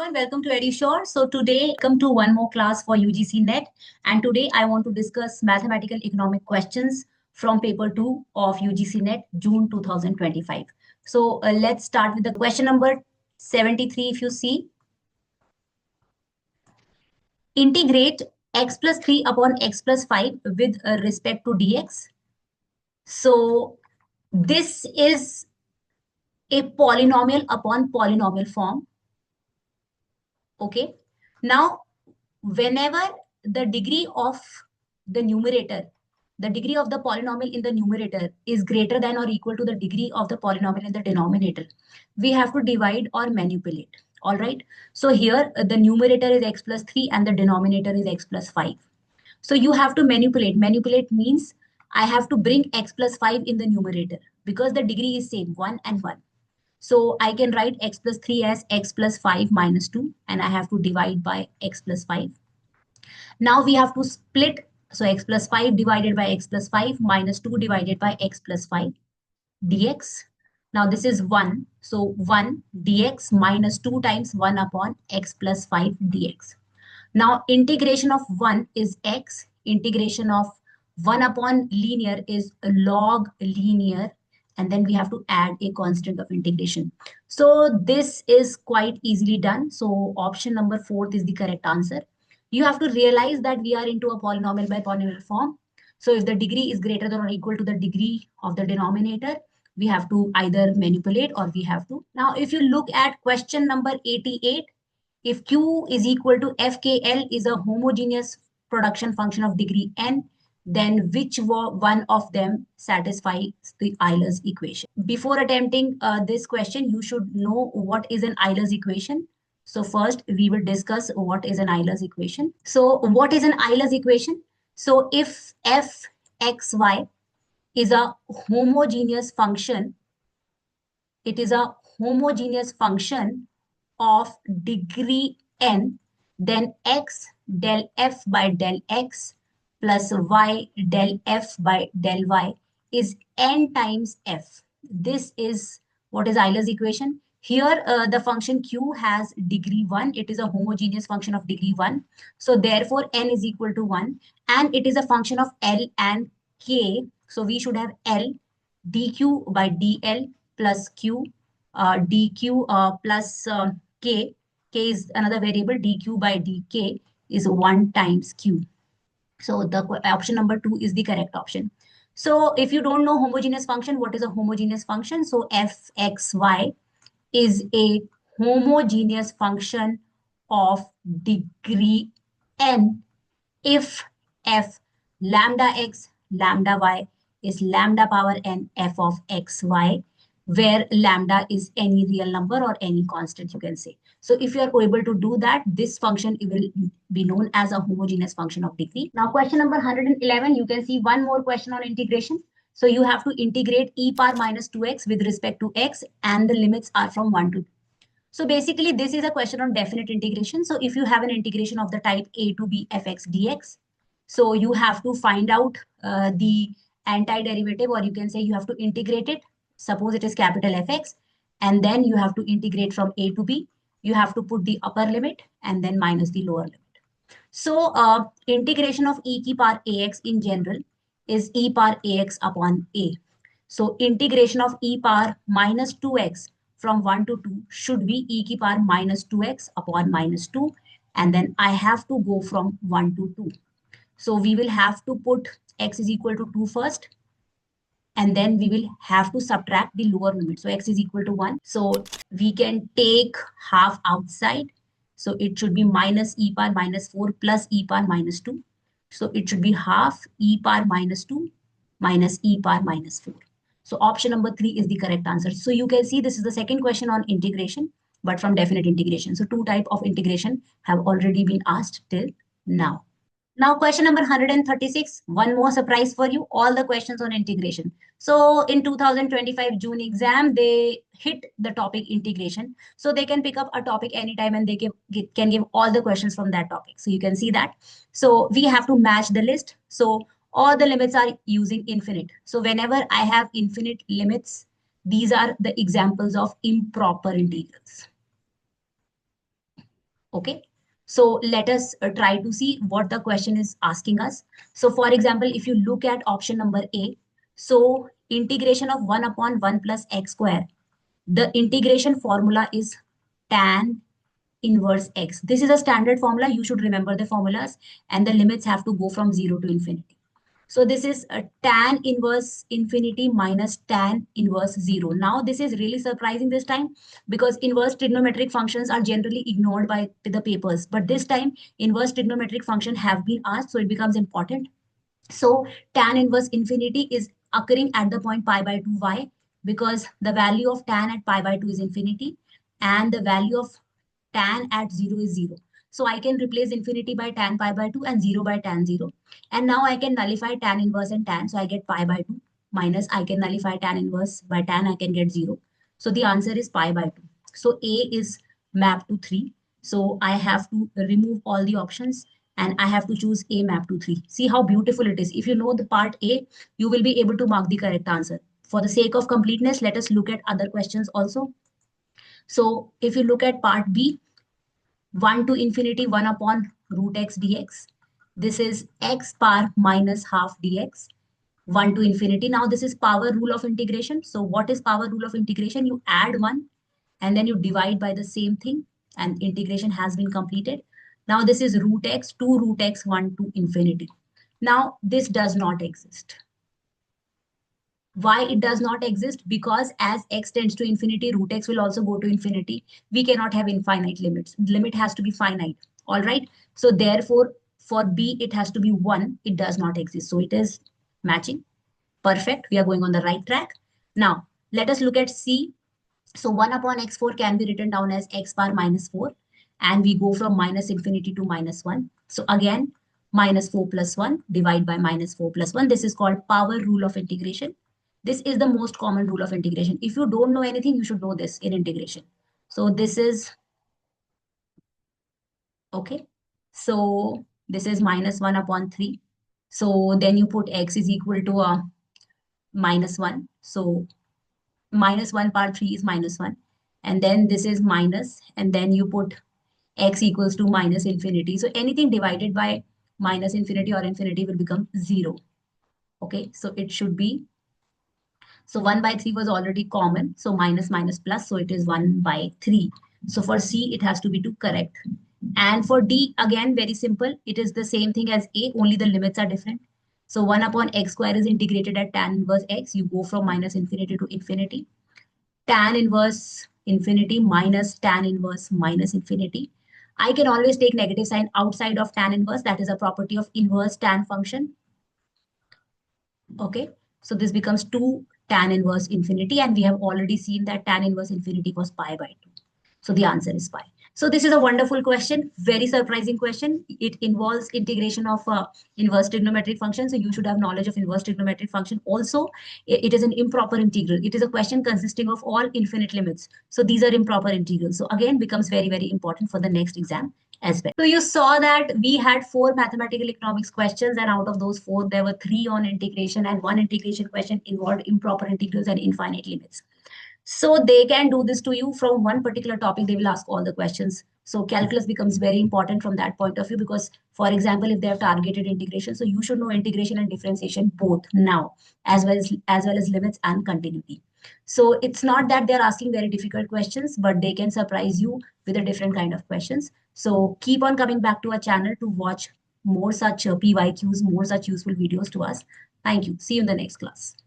everyone, welcome to EDUSURE. So today, come to one more class for UGC NET, and today I want to discuss mathematical economic questions from paper 2 of UGC NET June 2025. So let's start with the question number 73. If you see, integrate x plus 3 upon x plus 5 with respect to dx. So this is a polynomial upon polynomial form. Okay. Now, whenever the degree of the numerator, the degree of the polynomial in the numerator is greater than or equal to the degree of the polynomial in the denominator, we have to divide or manipulate. All right. So here the numerator is x plus 3 and the denominator is x plus 5. So you have to manipulate. Manipulate means I have to bring x plus 5 in the numerator because the degree is same, 1 and 1. So I can write x plus 3 as x plus 5 minus 2, and I have to divide by x plus 5. Now we have to split. So x plus 5 divided by x plus 5 minus 2 divided by x plus 5 dx. Now this is 1. So 1 dx minus 2 times 1 upon x plus 5 dx. Now integration of 1 is x. Integration of 1 upon linear is log linear. And then we have to add a constant of integration. So this is quite easily done. So option number 4 is the correct answer. You have to realize that we are into a polynomial by polynomial form. So if the degree is greater than or equal to the degree of the denominator, we have to either manipulate or we have to. Now, if you look at question number 88, if Q is equal to FKL is a homogeneous production function of degree n, then which one of them satisfies the Euler's equation? Before attempting this question, you should know what is an Euler's equation. So first, we will discuss what is an Euler's equation. So what is an Euler's equation? So if fxy is a homogeneous function, it is a homogeneous function of degree n, then x del f by del x plus y del f by del y is n times f. This is what is Euler's equation. Here, the function q has degree 1. It is a homogeneous function of degree 1. So therefore, n is equal to 1. And it is a function of L and K. So we should have L dq by dl plus q dq plus k. K is another variable. dq by dk is 1 times q. So the option number 2 is the correct option. So if you don't know homogeneous function, what is a homogeneous function? So fxy is a homogeneous function of degree n if f lambda x lambda y is lambda power n f of xy, where lambda is any real number or any constant, you can say. So if you are able to do that, this function will be known as a homogeneous function of degree. Now question number 111, you can see one more question on integration. So you have to integrate e power minus 2x with respect to x, and the limits are from 1 to 2. So basically this is a question on definite integration. So if you have an integration of the type a to b fx dx, so you have to find out the antiderivative, or you can say you have to integrate it. Suppose it is capital Fx, and then you have to integrate from a to b. You have to put the upper limit and then minus the lower limit. So integration of e ki power ax in general is e power ax upon a. So integration of e power minus 2x from 1 to 2 should be e ki power minus 2x upon minus 2. And then I have to go from 1 to 2. So we will have to put x is equal to 2 first. And then we will have to subtract the lower limit. So x is equal to 1. So we can take half outside. So it should be minus e power minus 4 plus e power minus 2. So it should be half e power minus 2 minus e power minus 4. So option number 3 is the correct answer. So you can see this is the second question on integration, but from definite integration. So 2 types of integration have already been asked till now. Now question number 136, one more surprise for you, all the questions on integration. So in 2025 June exam, they hit the topic integration. So they can pick up a topic anytime and they can give all the questions from that topic. So you can see that. So we have to match the list. So all the limits are using infinite. So whenever I have infinite limits, these are the examples of improper integrals. Okay. So let us try to see what the question is asking us. So for example, if you look at option number A, so integration of 1 upon 1 plus x square, the integration formula is tan inverse x. This is a standard formula. You should remember the formulas, and the limits have to go from 0 to infinity. So this is a tan inverse infinity minus tan inverse 0. Now this is really surprising this time, because inverse trigonometric functions are generally ignored by the papers. But this time inverse trigonometric function have been asked, so it becomes important. So tan inverse infinity is occurring at the point pi by 2. Why? Because the value of tan at pi by 2 is infinity, and the value of tan at 0 is 0. So I can replace infinity by tan pi by 2 and 0 by tan 0. And now I can nullify tan inverse and tan. So I get pi by 2 minus I can nullify tan inverse by tan. I can get 0. So the answer is pi by 2. So A is mapped to 3. So I have to remove all the options and I have to choose A map to 3. See how beautiful it is. If you know the part A, you will be able to mark the correct answer. For the sake of completeness, let us look at other questions also. So if you look at part B, 1 to infinity 1 upon root x dx. This is x power minus half dx. 1 to infinity. Now this is power rule of integration. So what is power rule of integration? You add 1 and then you divide by the same thing and integration has been completed. Now this is root x, 2 root x, 1 to infinity. Now this does not exist. Why it does not exist? Because as x tends to infinity, root x will also go to infinity. We cannot have infinite limits. Limit has to be finite. All right. So therefore, for B, it has to be 1. It does not exist. So it is matching. Perfect. We are going on the right track. Now, let us look at C. So 1 upon x4 can be written down as x bar minus 4. And we go from minus infinity to minus 1. So again, minus 4 plus 1 divide by minus 4 plus 1. This is called power rule of integration. This is the most common rule of integration. If you don't know anything, you should know this in integration. So this is, okay. So this is minus 1 upon 3. So then you put x is equal to minus 1. So minus 1 power 3 is minus 1. And then this is minus, and then you put x equals to minus infinity. So anything divided by minus infinity or infinity will become 0. Okay, so it should be, so 1 by 3 was already common. So minus minus plus, so it is 1 by 3. So for C, it has to be 2, correct. And for D, again, very simple. It is the same thing as A, only the limits are different. So 1 upon x square is integrated at tan inverse x. You go from minus infinity to infinity. Tan inverse infinity minus tan inverse minus infinity. I can always take negative sign outside of tan inverse. That is a property of inverse tan function. Okay, so this becomes 2 tan inverse infinity, and we have already seen that tan inverse infinity was pi by 2. So the answer is pi. So this is a wonderful question, very surprising question. It involves integration of inverse trigonometric function. So you should have knowledge of inverse trigonometric function. Also, it is an improper integral. It is a question consisting of all infinite limits. So these are improper integrals. So again, becomes very, very important for the next exam as well. So you saw that we had 4 mathematical economics questions, and out of those 4, there were 3 on integration, and 1 integration question involved improper integrals and infinite limits. So they can do this to you from one particular topic. They will ask all the questions. So calculus becomes very important from that point of view, because, for example, if they have targeted integration, so you should know integration and differentiation both now, as well as limits and continuity. So it's not that they're asking very difficult questions, but they can surprise you with a different kind of questions. So keep on coming back to our channel to watch more such PYQs, more such useful videos to us. Thank you. See you in the next class.